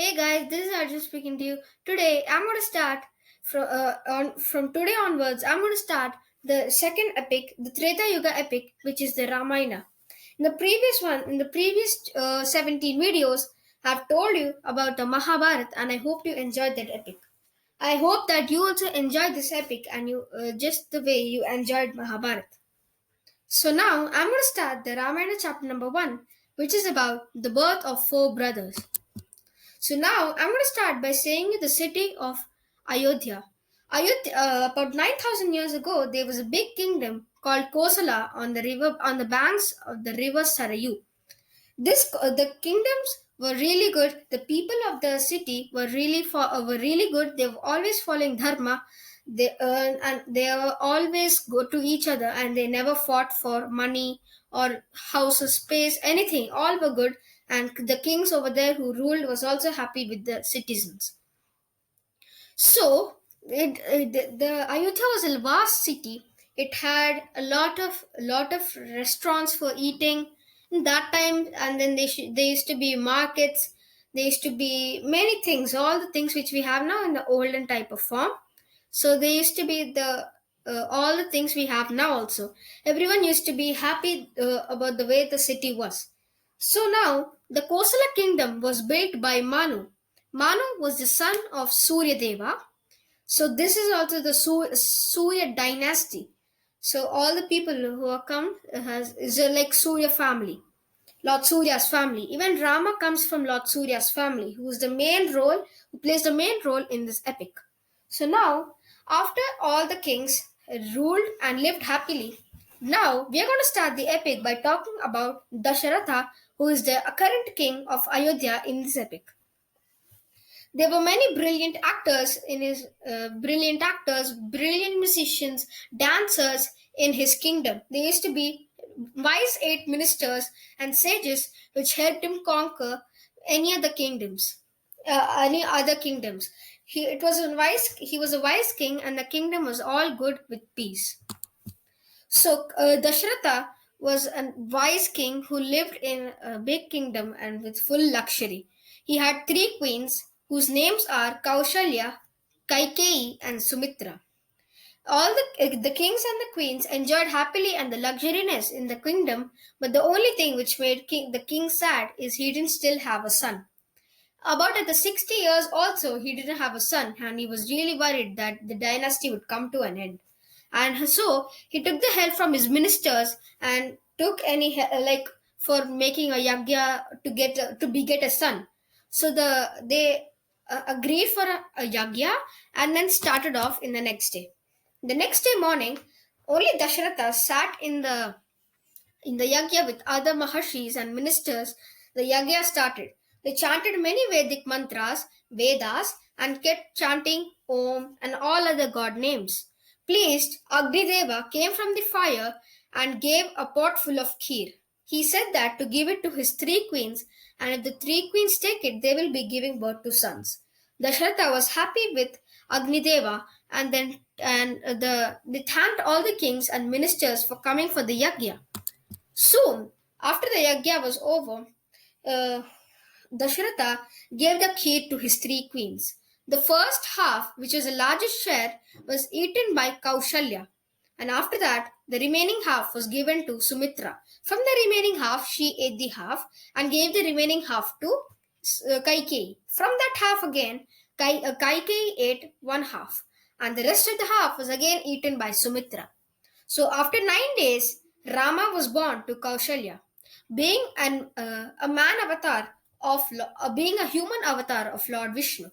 Hey guys, this is Arjun speaking to you. Today I'm going to start from today onwards. I'm going to start the second epic, the Treta Yuga epic, which is the Ramayana. In the previous 17 videos, I've told you about the Mahabharata, and I hope you enjoyed that epic. I hope that you also enjoyed this epic, and you just the way you enjoyed Mahabharata. So now I'm going to start the Ramayana chapter number one, which is about the birth of four brothers. So now I'm going to start by saying the city of Ayodhya. Ayodhya, about 9,000 years ago, there was a big kingdom called Kosala on the river on the banks of the river Sarayu. The kingdoms were really good. The people of the city were really good. They were always following dharma. They earn and they were always go to each other, and they never fought for money or houses, space, anything. All were good, and the kings over there who ruled was also happy with the citizens. So the Ayodhya was a vast city. It had a lot of restaurants for eating in that time, and then there used to be markets. There used to be many things, all the things which we have now in the olden type of form. So there used to be the all the things we have now also. Everyone used to be happy about the way the city was. So now the Kosala kingdom was built by Manu. Manu was the son of Surya Deva. So this is also the Surya dynasty. So all the people who are come has is like Surya family, Lord Surya's family. Even Rama comes from Lord Surya's family, who plays the main role in this epic. So now, after all the kings ruled and lived happily, now we are going to start the epic by talking about Dasharatha, who is the current king of Ayodhya in this epic. There were many brilliant actors, brilliant musicians, dancers in his kingdom. There used to be wise eight ministers and sages which helped him conquer any other kingdoms. He was a wise king, and the kingdom was all good with peace. So Dashratha was a wise king who lived in a big kingdom and with full luxury. He had three queens whose names are Kaushalya, Kaikeyi, and Sumitra. All the kings and the queens enjoyed happily and the luxuriness in the kingdom, but the only thing which made the king sad is he didn't still have a son. About at the 60 years also, he didn't have a son, and he was really worried that the dynasty would come to an end. And so he took the help from his ministers and took like for making a yagya to beget a son. So they agreed for a yagya and then started off in the next day. The next day morning, only Dasharatha sat in the yagya with other maharshis and ministers. The yagya started. They chanted many Vedic mantras, Vedas, and kept chanting Om and all other god names. Pleased, Agni-deva came from the fire and gave a pot full of kheer. He said that to give it to his three queens, and if the three queens take it, they will be giving birth to sons. Dasharatha was happy with Agni-deva, and they thanked all the kings and ministers for coming for the yagya. Soon after the yagya was over, uh, Dasharatha gave the kheer to his three queens. The first half, which was the largest share, was eaten by Kaushalya, and after that, the remaining half was given to Sumitra. From the remaining half, she ate the half and gave the remaining half to Kaikeyi. From that half again, Kaikeyi ate one half, and the rest of the half was again eaten by Sumitra. So after 9 days, Rama was born to Kaushalya. A man avatar being a human avatar of Lord Vishnu.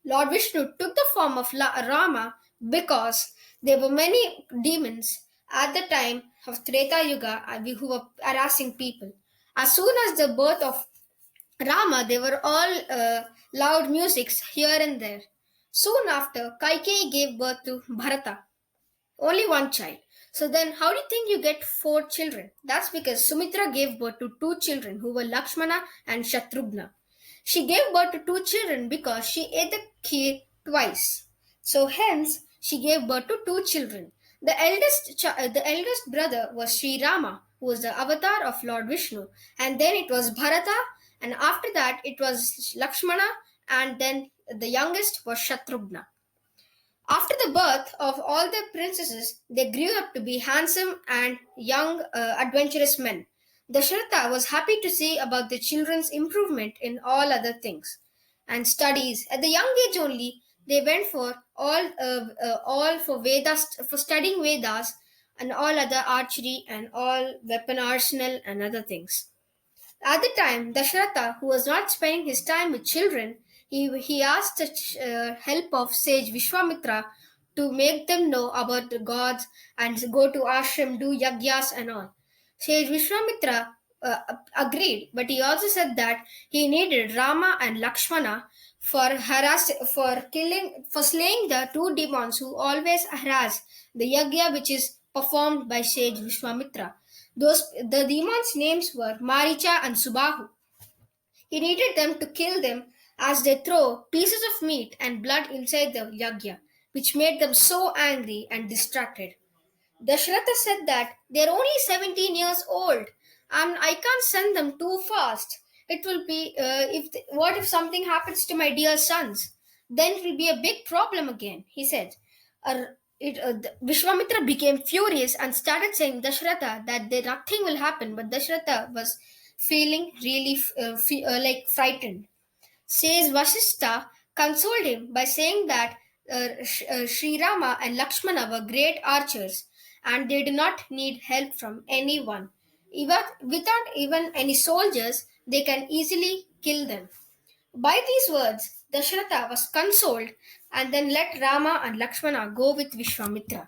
Lord Vishnu took the form of Rama because there were many demons at the time of Treta Yuga who were harassing people. As soon as the birth of Rama, they were all loud musics here and there. Soon after, Kaikeyi gave birth to Bharata, only one child. So then, how do you think you get four children? That's because Sumitra gave birth to two children who were Lakshmana and Shatrughna. She gave birth to two children because she ate the kheer twice. So hence, she gave birth to two children. The eldest brother was Sri Rama, who was the avatar of Lord Vishnu, and then it was Bharata, and after that it was Lakshmana, and then the youngest was Shatrughna. After the birth of all the princesses, they grew up to be handsome and young, adventurous men. Dasharatha was happy to see about the children's improvement in all other things and studies. At the young age only, they went for all for Vedas, for studying Vedas and all other archery and all weapon arsenal and other things. At the time, Dasharatha, who was not spending his time with children, he asked the help of sage Vishwamitra to make them know about the gods and go to ashram, do yagyas and all. Sage Vishwamitra agreed, but he also said that he needed Rama and Lakshmana for slaying the two demons who always harass the yagya which is performed by sage Vishwamitra. The demons' names were Maricha and Subahu. He needed them to kill them as they throw pieces of meat and blood inside the yagya, which made them so angry and distracted. Dasharatha said that they're only 17 years old and I can't send them too fast. It will be, what if something happens to my dear sons? Then it will be a big problem again, he said. Vishwamitra became furious and started saying Dasharatha that nothing will happen, but Dasharatha was feeling really like frightened. Says Vasistha consoled him by saying that Sri Rama and Lakshmana were great archers and they did not need help from anyone. Without even any soldiers, they can easily kill them. By these words, Dasharatha was consoled and then let Rama and Lakshmana go with Vishwamitra.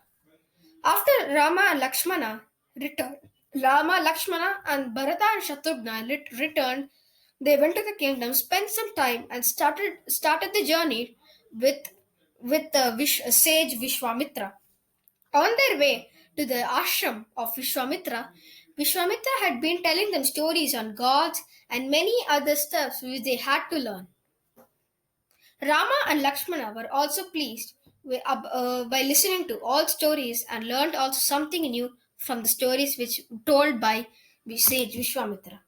After Rama and Lakshmana returned, Rama, Lakshmana, and Bharata and Shatrughna returned. They went to the kingdom, spent some time, and started the journey with sage Vishwamitra. On their way to the ashram of Vishwamitra, Vishwamitra had been telling them stories on gods and many other stuffs which they had to learn. Rama and Lakshmana were also pleased by listening to all stories and learned also something new from the stories which told by sage Vishwamitra.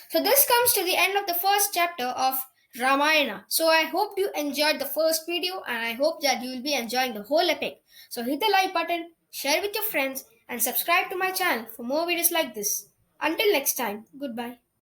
So this comes to the end of the first chapter of Ramayana. So I hope you enjoyed the first video and I hope that you will be enjoying the whole epic. So hit the like button, share with your friends and subscribe to my channel for more videos like this. Until next time, goodbye.